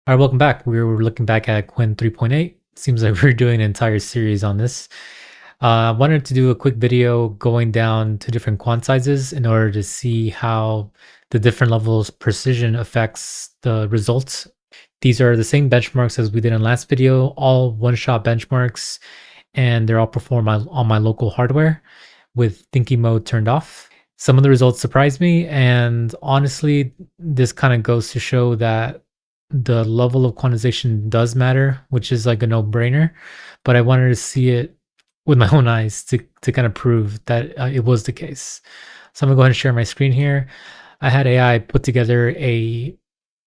All right, welcome back. We're looking back at Qwen 3.8. Seems like we're doing an entire series on this. I wanted to do a quick video going down to different quant sizes in order to see how the different levels of precision affects the results. These are the same benchmarks as we did in last video, all one-shot benchmarks, and they're all performed on my local hardware with thinking mode turned off. Some of the results surprised me, and honestly, this kind of goes to show that the level of quantization does matter, which is like a no-brainer. But I wanted to see it with my own eyes to kind of prove that it was the case. So I'm gonna go ahead and share my screen here. I had AI put together a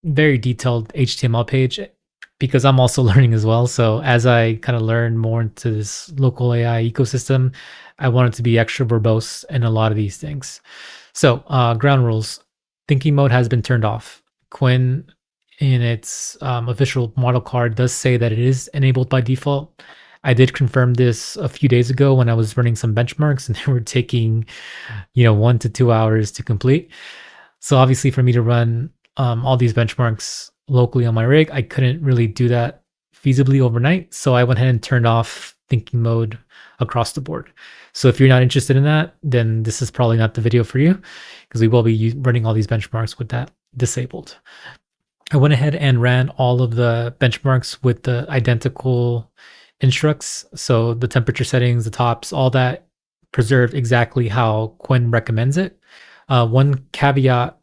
very detailed HTML page because I'm also learning as well. So as I kind of learn more into this local AI ecosystem, I wanted to be extra verbose in a lot of these things. So ground rules: thinking mode has been turned off. Qwen in its official model card does say that it is enabled by default. I did confirm this a few days ago when I was running some benchmarks and they were taking, 1 to 2 hours to complete. So obviously for me to run all these benchmarks locally on my rig, I couldn't really do that feasibly overnight. So I went ahead and turned off thinking mode across the board. So if you're not interested in that, then this is probably not the video for you because we will be running all these benchmarks with that disabled. I went ahead and ran all of the benchmarks with the identical instructs. So the temperature settings, the tops, all that preserved exactly how Qwen recommends it. One caveat: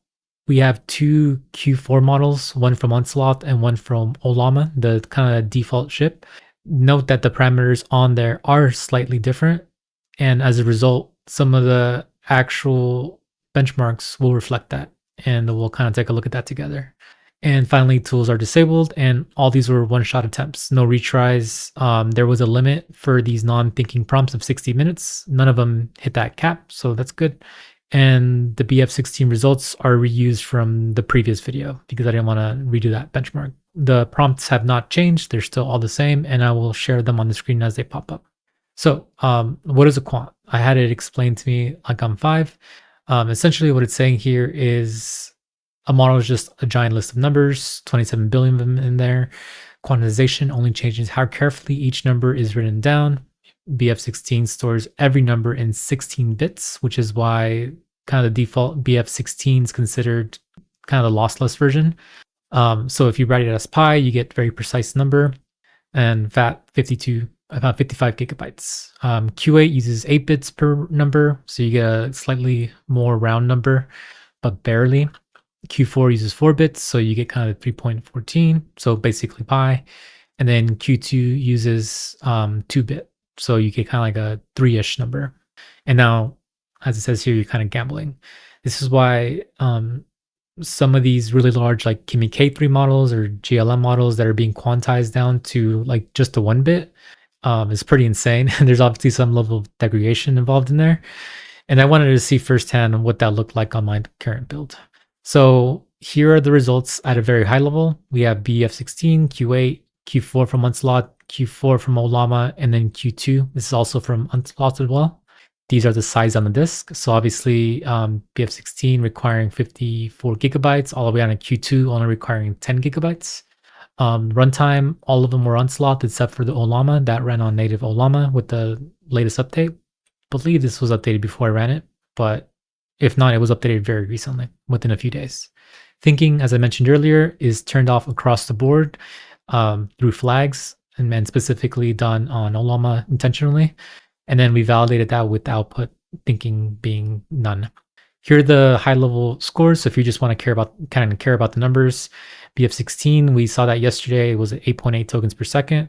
we have two Q4 models, one from Unsloth and one from Ollama, the kind of default ship. Note that the parameters on there are slightly different. And as a result, some of the actual benchmarks will reflect that. And we'll kind of take a look at that together. And finally, tools are disabled, and all these were one-shot attempts, no retries. There was a limit for these non-thinking prompts of 60 minutes. None of them hit that cap, so that's good. And the BF16 results are reused from the previous video because I didn't want to redo that benchmark. The prompts have not changed. They're still all the same, and I will share them on the screen as they pop up. So what is a quant? I had it explained to me like I'm 5. Essentially what it's saying here is a model is just a giant list of numbers, 27 billion of them in there. Quantization only changes how carefully each number is written down. BF16 stores every number in 16 bits, which is why kind of the default BF16 is considered kind of the lossless version. So if you write it as pi, you get very precise number, and fat 52, about 55 gigabytes. Q8 uses 8 bits per number, so you get a slightly more round number, but barely. Q4 uses 4 bits, so you get kind of 3.14, so basically pi. And then Q2 uses 2-bit, so you get kind of like a 3-ish number. And now, as it says here, you're kind of gambling. This is why some of these really large like Kimi K3 models or GLM models that are being quantized down to like just a 1-bit is pretty insane. And there's obviously some level of degradation involved in there. And I wanted to see firsthand what that looked like on my current build. So here are the results at a very high level. We have BF16, Q8, Q4 from Unsloth, Q4 from Ollama, and then Q2. This is also from Unsloth as well. These are the size on the disk. So obviously BF16 requiring 54 gigabytes, all the way on to Q2 only requiring 10 gigabytes. Runtime, all of them were Unsloth except for the Ollama that ran on native Ollama with the latest update. I believe this was updated before I ran it, but if not, it was updated very recently, within a few days. Thinking, as I mentioned earlier, is turned off across the board through flags, and specifically done on Ollama intentionally. And then we validated that with output thinking being none. Here are the high-level scores. So if you just want to care about the numbers, BF16, we saw that yesterday. It was at 8.8 tokens per second.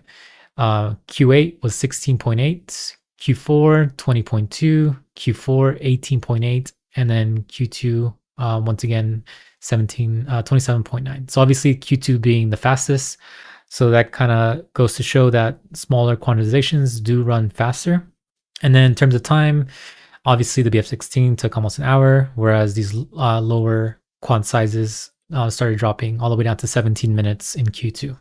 Q8 was 16.8. Q4 20.2. Q4 18.8. And then Q2, once again, 27.9. So obviously Q2 being the fastest. So that kind of goes to show that smaller quantizations do run faster. And then in terms of time, obviously the BF16 took almost an hour, whereas these lower quant sizes started dropping all the way down to 17 minutes in Q2.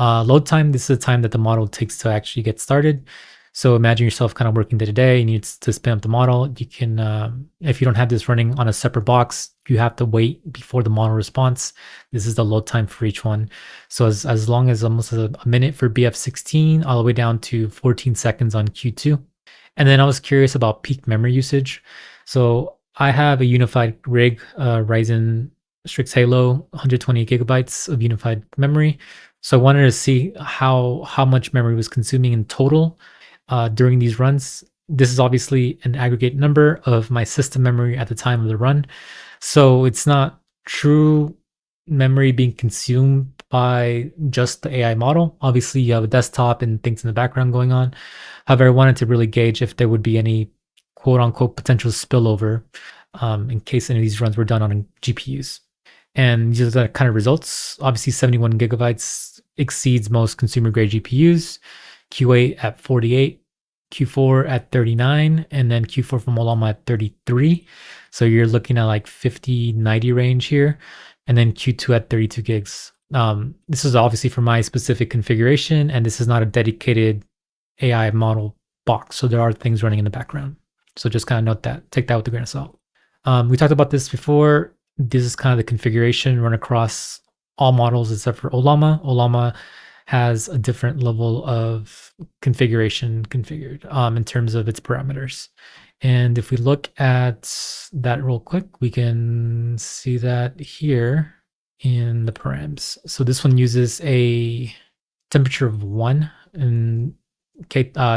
Load time, this is the time that the model takes to actually get started. So imagine yourself kind of working day to day. You need to spin up the model. You can, if you don't have this running on a separate box, you have to wait before the model response. This is the load time for each one. So as long as almost a minute for BF16, all the way down to 14 seconds on Q2. And then I was curious about peak memory usage. So I have a unified rig, Ryzen Strix Halo, 128 gigabytes of unified memory. So I wanted to see how much memory was consuming in total during these runs. This is obviously an aggregate number of my system memory at the time of the run. So it's not true memory being consumed by just the AI model. Obviously, you have a desktop and things in the background going on. However, I wanted to really gauge if there would be any quote unquote potential spillover in case any of these runs were done on GPUs. And these are the kind of results. Obviously, 71 gigabytes exceeds most consumer grade GPUs, Q8 at 48, Q4 at 39, and then Q4 from Ollama at 33. So you're looking at like 50, 90 range here, and then Q2 at 32 gigs. This is obviously for my specific configuration, and this is not a dedicated AI model box. So there are things running in the background. So just kind of note that, take that with a grain of salt. We talked about this before. This is kind of the configuration run across all models except for Ollama. Ollama has a different level of configuration configured in terms of its parameters. And if we look at that real quick, we can see that here in the params. So this one uses a temperature of 1 and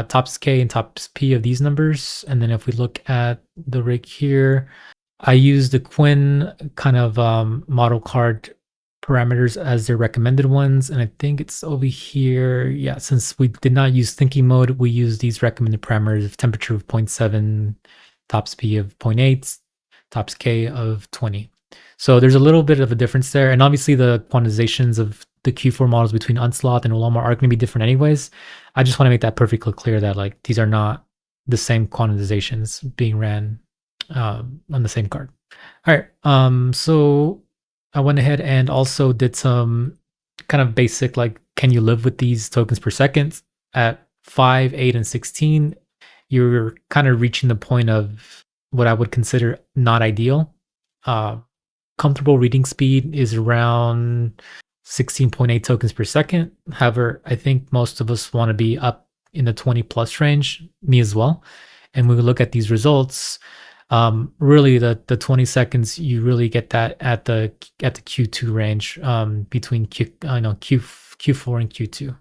tops K and tops P of these numbers. And then if we look at the rig here, I use the Qwen kind of model card parameters as their recommended ones. And I think it's over here. Yeah, since we did not use thinking mode, we use these recommended parameters of temperature of 0.7, tops P of 0.8, tops K of 20. So there's a little bit of a difference there. And obviously the quantizations of the Q4 models between Unsloth and Ollama are going to be different anyways. I just want to make that perfectly clear that like these are not the same quantizations being ran on the same card. All right. So I went ahead and also did some kind of basic, like, can you live with these tokens per second at 5, 8, and 16? You're kind of reaching the point of what I would consider not ideal. Comfortable reading speed is around 16.8 tokens per second. However, I think most of us want to be up in the 20 plus range, me as well. And when we look at these results, really the 20 seconds, you really get that at the Q2 range between Q4 and Q2.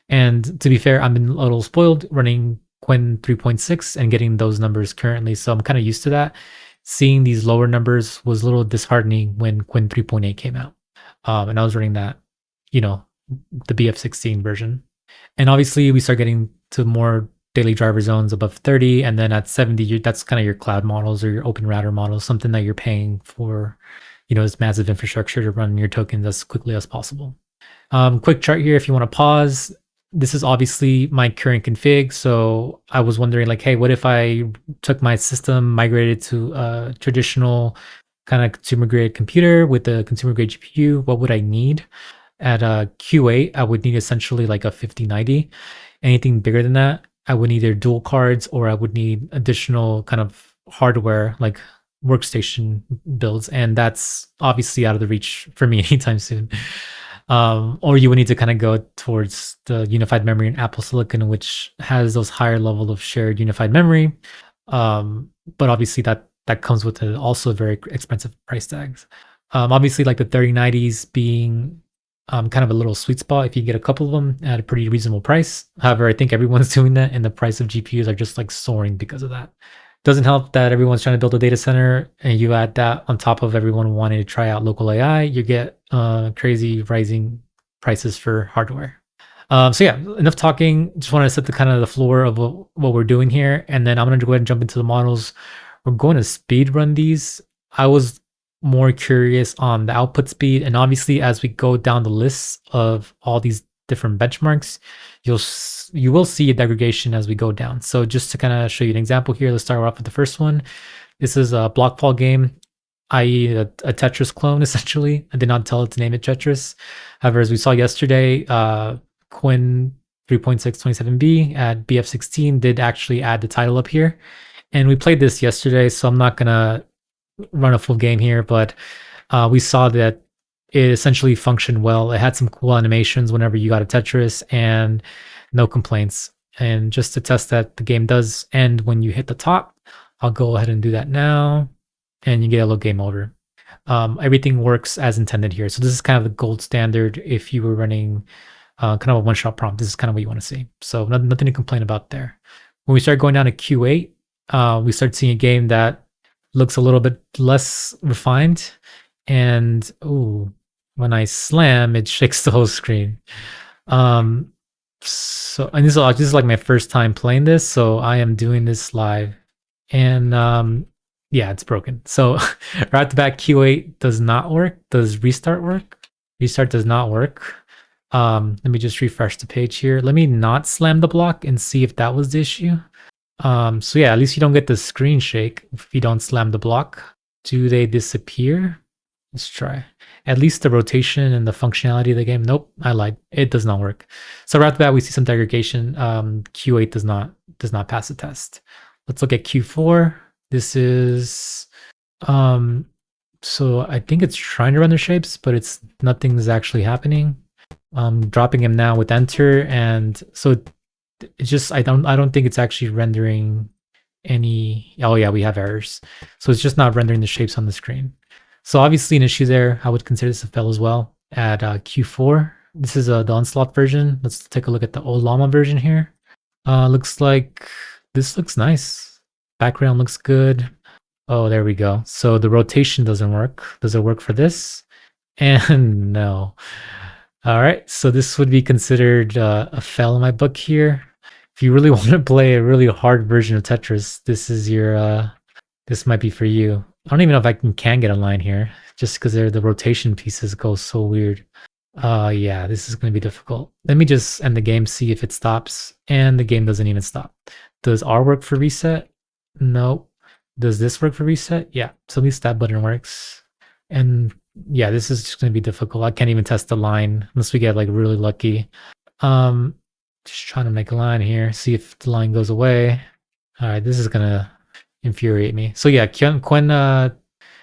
And to be fair, I'm a little spoiled running Qwen 3.6 and getting those numbers currently, so I'm kind of used to that. Seeing these lower numbers was a little disheartening when Qwen 3.8 came out, and I was running that, the BF16 version. And obviously, we start getting to more daily driver zones above 30, and then at 70, that's kind of your cloud models or your open router models, something that you're paying for, this massive infrastructure to run your tokens as quickly as possible. Quick chart here if you want to pause. This is obviously my current config. So I was wondering like, hey, what if I took my system, migrated to a traditional kind of consumer grade computer with a consumer grade GPU? What would I need? At a Q8, I would need essentially like a 5090. Anything bigger than that, I would need either dual cards or I would need additional kind of hardware like workstation builds. And that's obviously out of the reach for me anytime soon. Or you would need to kind of go towards the unified memory in Apple Silicon, which has those higher level of shared unified memory. But obviously that comes with also very expensive price tags. Obviously like the 3090s being kind of a little sweet spot if you get a couple of them at a pretty reasonable price. However, I think everyone's doing that and the price of GPUs are just like soaring because of that. Doesn't help that everyone's trying to build a data center and you add that on top of everyone wanting to try out local AI, you get crazy rising prices for hardware. So yeah, enough talking. Just want to set the kind of the floor of what we're doing here. And then I'm going to go ahead and jump into the models. We're going to speed run these. I was more curious on the output speed. And obviously, as we go down the list of all these different benchmarks, you will see a degradation as we go down. So just to kind of show you an example here, let's start off with the first one. This is a block fall game, i.e. a Tetris clone, essentially. I did not tell it to name it Tetris. However, as we saw yesterday, Qwen 3.627b at BF16 did actually add the title up here. And we played this yesterday, so I'm not going to run a full game here, but we saw that it essentially functioned well. It had some cool animations whenever you got a Tetris and no complaints. And just to test that the game does end when you hit the top, I'll go ahead and do that now. And you get a little game over. Everything works as intended here. So this is kind of the gold standard if you were running kind of a one-shot prompt. This is kind of what you want to see. So nothing to complain about there. When we start going down to Q8, we start seeing a game that looks a little bit less refined. And ooh, when I slam, it shakes the whole screen. So and this is like my first time playing this, so I am doing this live, and yeah, it's broken. So right at the back, Q8 does not work. Does restart work? Restart does not work. Let me just refresh the page here. Let me not slam the block and see if that was the issue. So yeah, at least you don't get the screen shake if you don't slam the block. Do they disappear? Let's try. At least the rotation and the functionality of the game. Nope, I lied. It does not work. So right off the bat, we see some degradation. Q8 does not pass the test. Let's look at Q4. This is so I think it's trying to render shapes, but nothing's actually happening. Dropping him now with enter, and so it's just I don't think it's actually rendering any. Oh yeah, we have errors. So it's just not rendering the shapes on the screen. So obviously an issue there. I would consider this a fail as well at Q4. This is the Unsloth version. Let's take a look at the Ollama version here. Looks like this looks nice. Background looks good. Oh, there we go. So the rotation doesn't work. Does it work for this? And no. All right, so this would be considered a fail in my book here. If you really want to play a really hard version of Tetris, this is your this might be for you. I don't even know if I can get a line here, just because the rotation pieces go so weird. Yeah, this is going to be difficult. Let me just end the game, see if it stops, and the game doesn't even stop. Does R work for reset? No. Does this work for reset? Yeah, so at least that button works. And yeah, this is just going to be difficult. I can't even test the line unless we get like really lucky. Just trying to make a line here, see if the line goes away. All right, this is going to infuriate me. So yeah, Qwen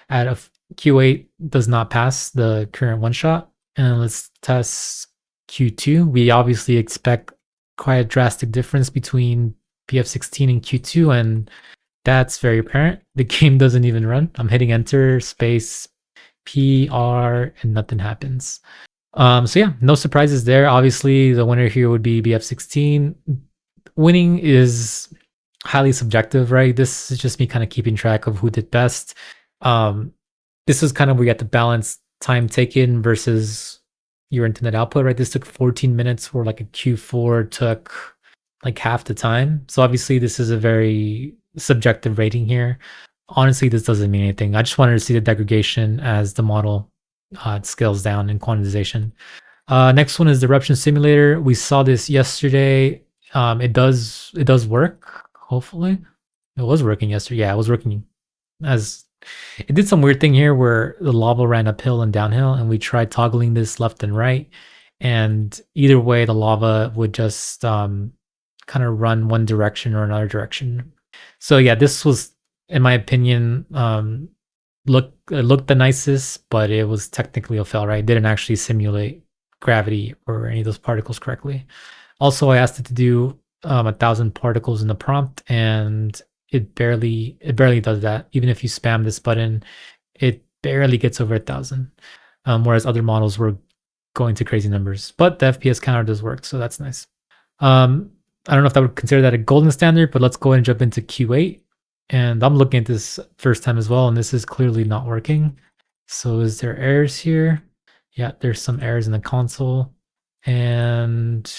at a Q8 does not pass the current one shot. And let's test Q2. We obviously expect quite a drastic difference between BF16 and Q2, and that's very apparent. The game doesn't even run. I'm hitting enter, space, PR, and nothing happens. So yeah, no surprises there. Obviously, the winner here would be BF16. Winning is highly subjective, right? This is just me kind of keeping track of who did best. This is kind of where you have to balance time taken versus your intended output, right? This took 14 minutes, where like a Q4 took like half the time. So obviously this is a very subjective rating here. Honestly, this doesn't mean anything. I just wanted to see the degradation as the model scales down in quantization. Next one is the eruption simulator. We saw this yesterday. It does work. Hopefully, it was working yesterday. Yeah, it was working. As it did some weird thing here where the lava ran uphill and downhill, and we tried toggling this left and right, and either way, the lava would just kind of run one direction or another direction. So yeah, this was, in my opinion, looked the nicest, but it was technically a fail, right? It didn't actually simulate gravity or any of those particles correctly. Also, I asked it to do 1,000 particles in the prompt, and it barely does that. Even if you spam this button, it barely gets over 1,000. Whereas other models were going to crazy numbers. But the FPS counter does work, so that's nice. I don't know if I would consider that a golden standard, but let's go ahead and jump into Q8. And I'm looking at this first time as well, and this is clearly not working. So is there errors here? Yeah, there's some errors in the console. And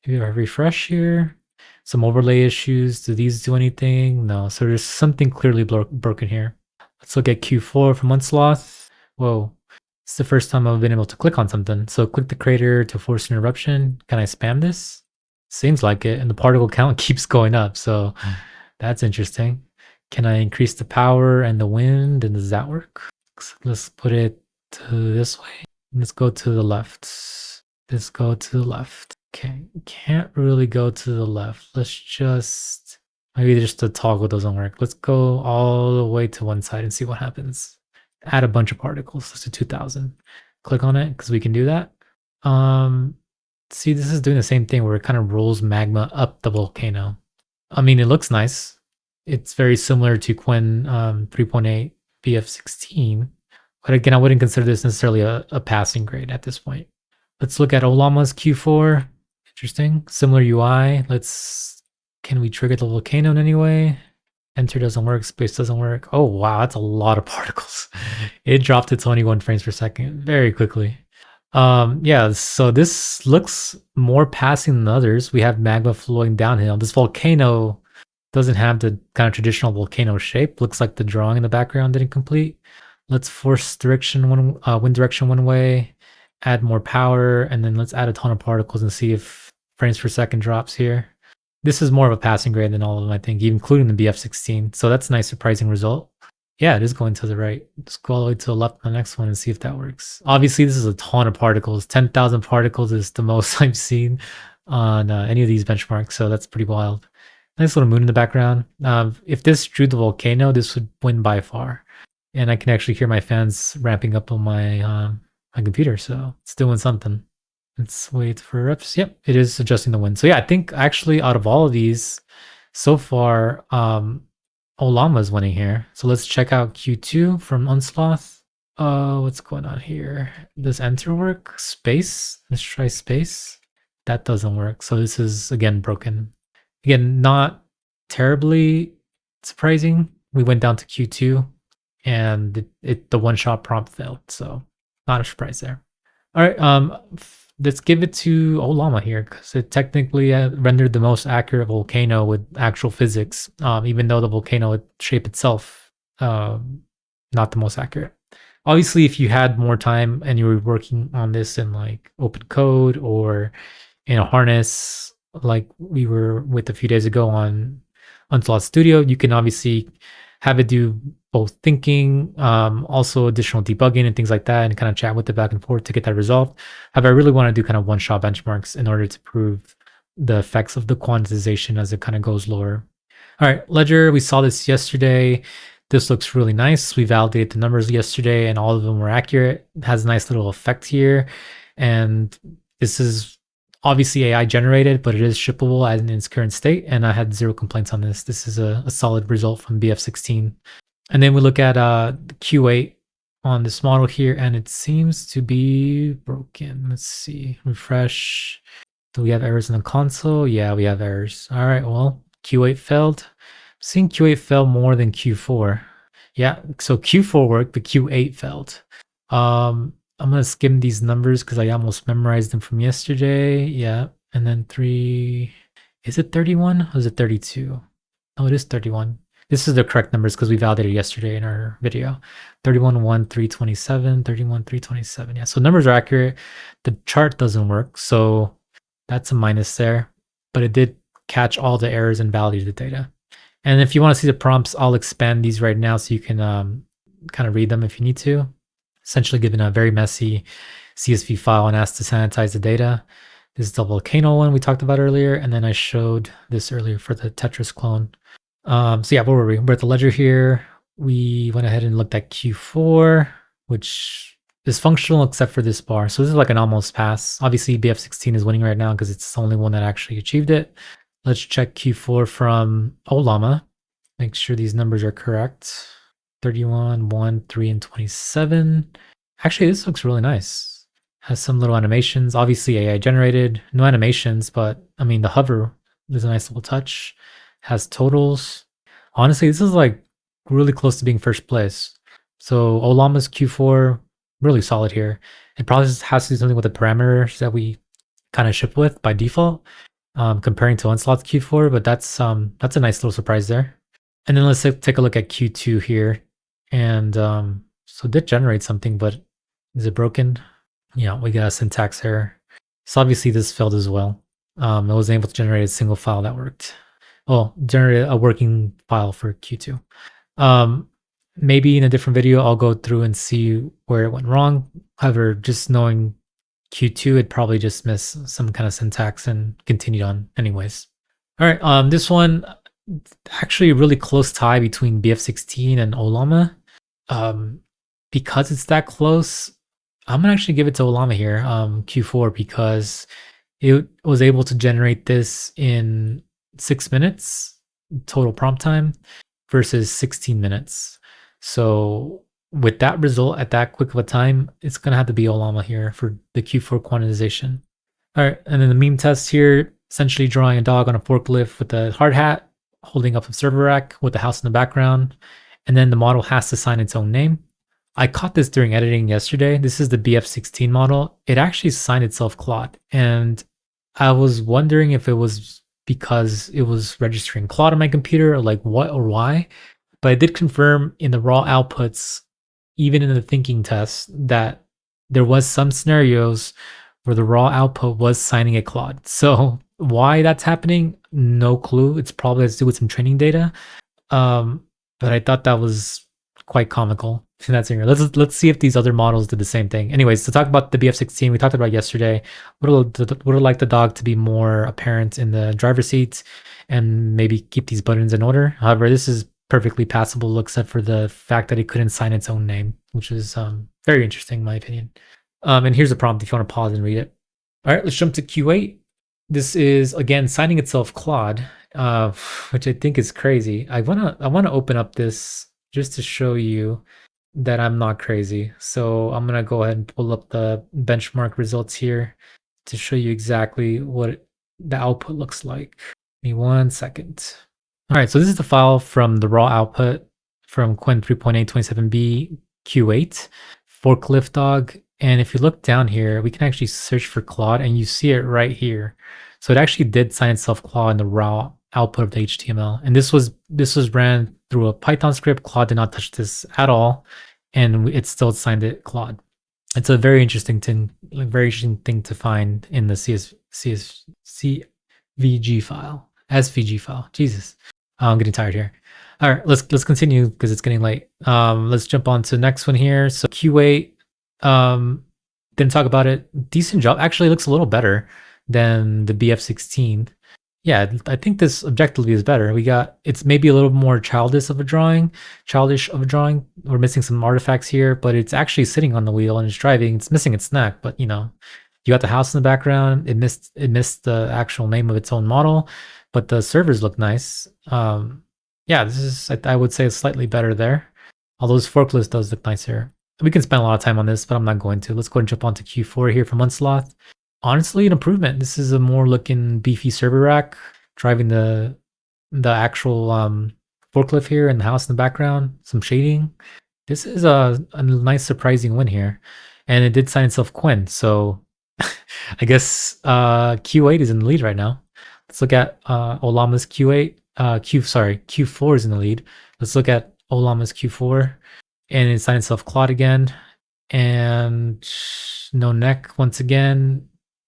if I refresh here, some overlay issues. Do these do anything? No. So there's something clearly broken here. Let's look at Q4 from Unsloth. Whoa. It's the first time I've been able to click on something. So click the crater to force an eruption. Can I spam this? Seems like it. And the particle count keeps going up. So that's interesting. Can I increase the power and the wind? And does that work? Let's put it to this way. Let's go to the left. Let's go to the left. Okay, can't really go to the left. Let's just, maybe just the toggle doesn't work. Let's go all the way to one side and see what happens. Add a bunch of particles. Let's do 2000. Click on it because we can do that. Um, See, this is doing the same thing where it kind of rolls magma up the volcano. I mean, it looks nice. It's very similar to Qwen 3.8 BF16. But again, I wouldn't consider this necessarily a passing grade at this point. Let's look at Ollama's Q4. Interesting. Similar UI. Can we trigger the volcano in any way? Enter doesn't work, space doesn't work. Oh, wow, that's a lot of particles. It dropped to 21 frames per second very quickly. Yeah, so this looks more passing than others. We have magma flowing downhill. This volcano doesn't have the kind of traditional volcano shape. Looks like the drawing in the background didn't complete. Let's force wind direction one way, add more power, and then let's add a ton of particles and see if frames per second drops here. This is more of a passing grade than all of them, I think, including the BF16. So that's a nice surprising result. Yeah, it is going to the right. Let's go all the way to the left on the next one and see if that works. Obviously, this is a ton of particles. 10,000 particles is the most I've seen on any of these benchmarks, so that's pretty wild. Nice little moon in the background. If this drew the volcano, this would win by far. And I can actually hear my fans ramping up on my computer, so it's doing something. Let's wait for reps. Yep, it is adjusting the wind. So yeah, I think actually out of all of these, so far, Ollama is winning here. So let's check out Q2 from Unsloth. What's going on here? Does enter work? Space? Let's try space. That doesn't work. So this is again broken. Again, not terribly surprising. We went down to Q2 and the one-shot prompt failed. So not a surprise there. All right, let's give it to Ollama here because it technically rendered the most accurate volcano with actual physics, even though the volcano shape itself not the most accurate. Obviously, if you had more time and you were working on this in like open code or in a harness like we were with a few days ago on Unsloth Studio, you can obviously have it do both thinking, also additional debugging and things like that, and kind of chat with it back and forth to get that resolved. However, I really want to do kind of one-shot benchmarks in order to prove the effects of the quantization as it kind of goes lower. All right, Ledger, we saw this yesterday. This looks really nice. We validated the numbers yesterday and all of them were accurate. It has a nice little effect here. And this is obviously AI generated, but it is shippable as in its current state. And I had zero complaints on this. This is a solid result from BF16. And then we look at the Q8 on this model here, and it seems to be broken. Let's see, refresh. Do we have errors in the console? Yeah, we have errors. All right, well, Q8 failed. I'm seeing Q8 fail more than Q4. Yeah, so Q4 worked, but Q8 failed. I'm gonna skim these numbers because I almost memorized them from yesterday. Yeah, and then 3, is it 31 or is it 32? Oh, it is 31. This is the correct numbers because we validated yesterday in our video. 31,1,327, 31,327. Yeah, so numbers are accurate. The chart doesn't work, so that's a minus there. But it did catch all the errors and validate the data. And if you want to see the prompts, I'll expand these right now so you can kind of read them if you need to. Essentially given a very messy CSV file and asked to sanitize the data. This is the volcano one we talked about earlier, and then I showed this earlier for the Tetris clone. So yeah, where were we? We're at the ledger here. We went ahead and looked at Q4, which is functional except for this bar. So this is like an almost pass. Obviously, BF16 is winning right now because it's the only one that actually achieved it. Let's check Q4 from Ollama. Make sure these numbers are correct. 31, 1, 3, and 27. Actually, this looks really nice. Has some little animations. Obviously, AI generated. No animations, but I mean, the hover is a nice little touch. Has totals. Honestly, this is like really close to being first place. So Ollama's Q4, really solid here. It probably has to do something with the parameters that we kind of ship with by default, comparing to Unsloth's Q4, but that's a nice little surprise there. And then let's take a look at Q2 here. And so it did generate something, but is it broken? Yeah, we got a syntax error. So obviously this failed as well. It wasn't able to generate a single file that worked. Well, generate a working file for Q2. Maybe in a different video, I'll go through and see where it went wrong. However, just knowing Q2, it probably just missed some kind of syntax and continued on anyways. All right, this one actually a really close tie between BF16 and Ollama. Um, because it's that close, I'm gonna actually give it to Ollama here, Q4, because it was able to generate this in 6 minutes total prompt time versus 16 minutes. So with that result at that quick of a time, it's gonna have to be Ollama here for the Q4 quantization. All right, and then the meme test here, essentially drawing a dog on a forklift with a hard hat, holding up a server rack with the house in the background, and then the model has to sign its own name. I caught this during editing yesterday. This is the BF16 model. It actually signed itself Claude, and I was wondering if it was because it was registering Claude on my computer, or like what or why. But I did confirm in the raw outputs, even in the thinking test, that there was some scenarios where the raw output was signing a Claude. So why that's happening, no clue. It's probably has to do with some training data. Um, but I thought that was quite comical in that scenario. Let's see if these other models did the same thing. Anyways, to talk about the BF16, we talked about yesterday. Would have liked the dog to be more apparent in the driver's seat and maybe keep these buttons in order. However, this is perfectly passable except for the fact that it couldn't sign its own name, which is very interesting in my opinion. And here's a prompt if you want to pause and read it. All right, let's jump to Q8. This is again signing itself Claude, which I think is crazy. I wanna open up this just to show you that I'm not crazy. So I'm gonna go ahead and pull up the benchmark results here to show you exactly what the output looks like. Give me 1 second. All right, so this is the file from the raw output from Qwen 3.827b Q8 forklift dog. And if you look down here, we can actually search for Claude and you see it right here. So it actually did sign itself Claude in the raw output of the HTML. And this was ran through a Python script. Claude did not touch this at all. And it still signed it Claude. It's a very interesting thing, to find in the CSVG file, SVG file. Jesus, I'm getting tired here. All right, let's continue because it's getting late. Let's jump on to the next one here. So Q8, didn't talk about it. Decent job. Actually, looks a little better than the BF16. Yeah, I think this objectively is better. It's maybe a little more childish of a drawing. We're missing some artifacts here, but it's actually sitting on the wheel and it's driving. It's missing its neck, but you got the house in the background. It missed the actual name of its own model, but the servers look nice. Yeah, this is I would say slightly better there. Although this forklift does look nicer. We can spend a lot of time on this, but I'm not going to. Let's go and jump onto Q4 here from Unsloth. Honestly, an improvement. This is a more looking beefy server rack driving the actual forklift here and the house in the background, some shading. This is a nice surprising win here. And it did sign itself Qwen, so I guess Q8 is in the lead right now. Let's look at Ollama's Q8. Q4 is in the lead. Let's look at Ollama's Q4. And it signed itself Claude again. And no neck once again.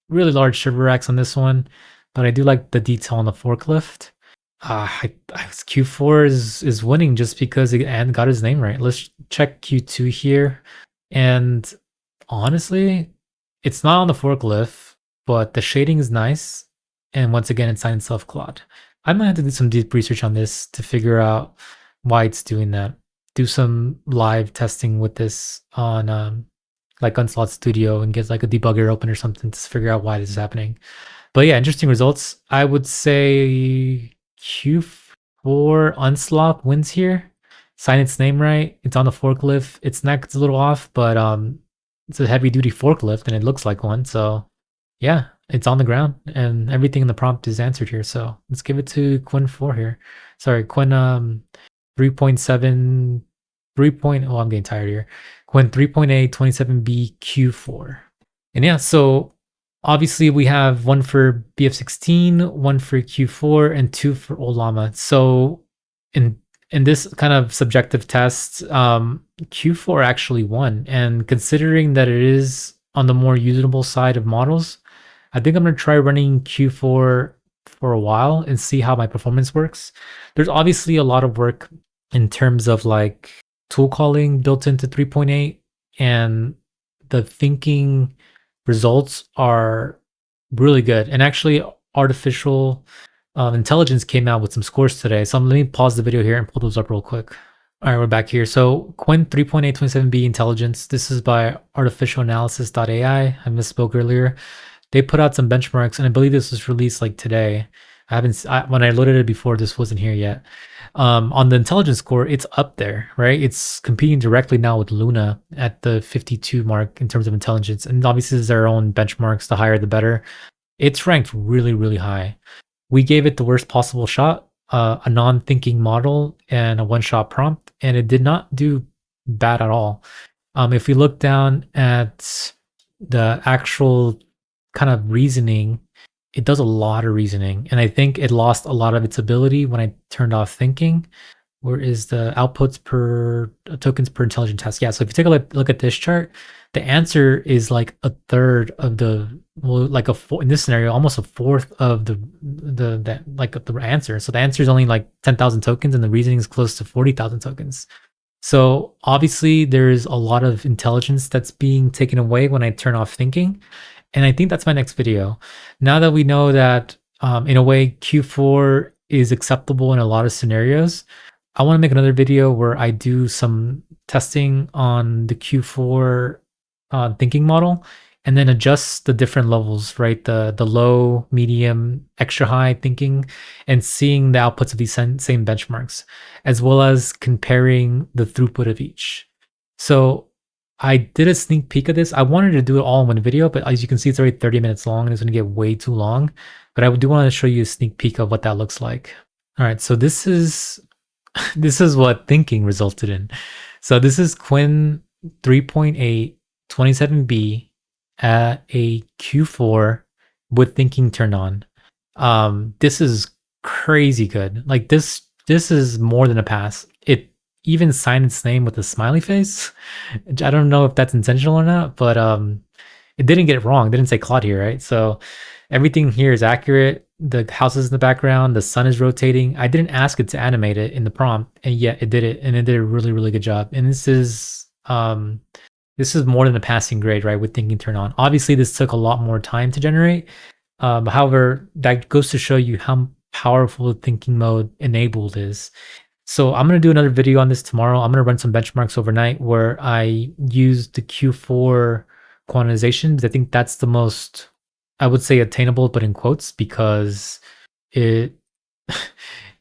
Really large server racks on this one. But I do like the detail on the forklift. Q4 is winning just because it got his name right. Let's check Q2 here. And honestly, it's not on the forklift, but the shading is nice. And once again, it signed itself Claude. I might have to do some deep research on this to figure out why it's doing that. Do some live testing with this on like Unsloth Studio and get like a debugger open or something to figure out why this is happening. But yeah, interesting results. I would say Q4 Unsloth wins here. Sign its name right. It's on the forklift. Its neck is a little off, but it's a heavy duty forklift and it looks like one. So yeah, it's on the ground and everything in the prompt is answered here. So let's give it to Qwen 4 here. Sorry, Qwen 3.7, oh, I'm getting tired here. Qwen 3.8, 27B Q4. And yeah, so obviously we have one for BF16, one for Q4, and 2 for Ollama. So in this kind of subjective test, Q4 actually won. And considering that it is on the more usable side of models, I think I'm going to try running Q4 for a while and see how my performance works. There's obviously a lot of work in terms of like tool calling built into 3.8 and the thinking results are really good. And actually, artificial intelligence came out with some scores today. So let me pause the video here and pull those up real quick. All right, we're back here. So Qwen 3.827b intelligence. This is by artificialanalysis.ai. I misspoke earlier. They put out some benchmarks, and I believe this was released like today. When I loaded it before, this wasn't here yet. On the intelligence score, it's up there, right? It's competing directly now with Luna at the 52 mark in terms of intelligence. And obviously, there's their own benchmarks. The higher, the better. It's ranked really, really high. We gave it the worst possible shot, a non-thinking model and a one-shot prompt, and it did not do bad at all. If we look down at the actual kind of reasoning, it does a lot of reasoning, and I think it lost a lot of its ability when I turned off thinking. Where is the outputs per tokens per intelligent task? Yeah, so if you take a look at this chart, the answer is like a third of the, well, like in this scenario, almost a fourth of the answer. So the answer is only like 10,000 tokens, and the reasoning is close to 40,000 tokens. So obviously, there's a lot of intelligence that's being taken away when I turn off thinking. And I think that's my next video. Now that we know that, in a way, Q4 is acceptable in a lot of scenarios, I want to make another video where I do some testing on the Q4 thinking model, and then adjust the different levels, right? The low, medium, extra high thinking, and seeing the outputs of these same benchmarks, as well as comparing the throughput of each. So I did a sneak peek of this. I wanted to do it all in one video, but as you can see, it's already 30 minutes long and it's going to get way too long. But I do want to show you a sneak peek of what that looks like. All right, so this is what thinking resulted in. So this is Qwen 3.8 27b at a Q4 with thinking turned on. This is crazy good. Like this is more than a pass. It even signed its name with a smiley face. I don't know if that's intentional or not, but it didn't get it wrong. It didn't say Claude here, right? So everything here is accurate. The houses in the background, the sun is rotating. I didn't ask it to animate it in the prompt, and yet it did it, and it did a really, really good job. And this is more than a passing grade, right? With thinking turned on. Obviously, this took a lot more time to generate. However, that goes to show you how powerful thinking mode enabled is. So I'm going to do another video on this tomorrow. I'm going to run some benchmarks overnight where I use the Q4 quantization, because I think that's the most, I would say, attainable, but in quotes, because it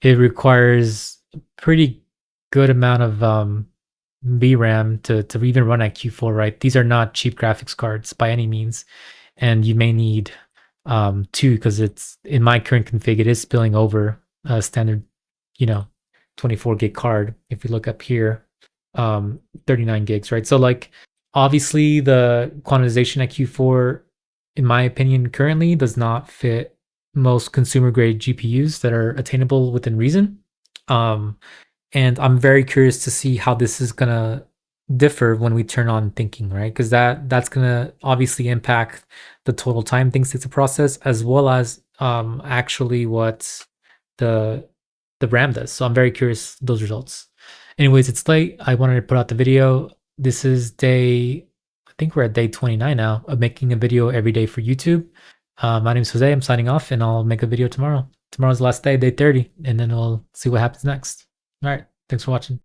it requires a pretty good amount of VRAM to even run at Q4, right? These are not cheap graphics cards by any means, and you may need two, because it's in my current config, it is spilling over a standard, 24 gig card. If we look up here, 39 gigs, right? So like, obviously the quantization at Q4, in my opinion, currently does not fit most consumer grade GPUs that are attainable within reason. And I'm very curious to see how this is gonna differ when we turn on thinking, right? Because that's gonna obviously impact the total time things take to process, as well as actually what the RAM does. So I'm very curious those results. Anyways, it's late. I wanted to put out the video. This is I think we're at day 29 now of making a video every day for YouTube. My name is Jose. I'm signing off, and I'll make a video tomorrow. Tomorrow's the last day 30, and then we'll see what happens next. All right. Thanks for watching.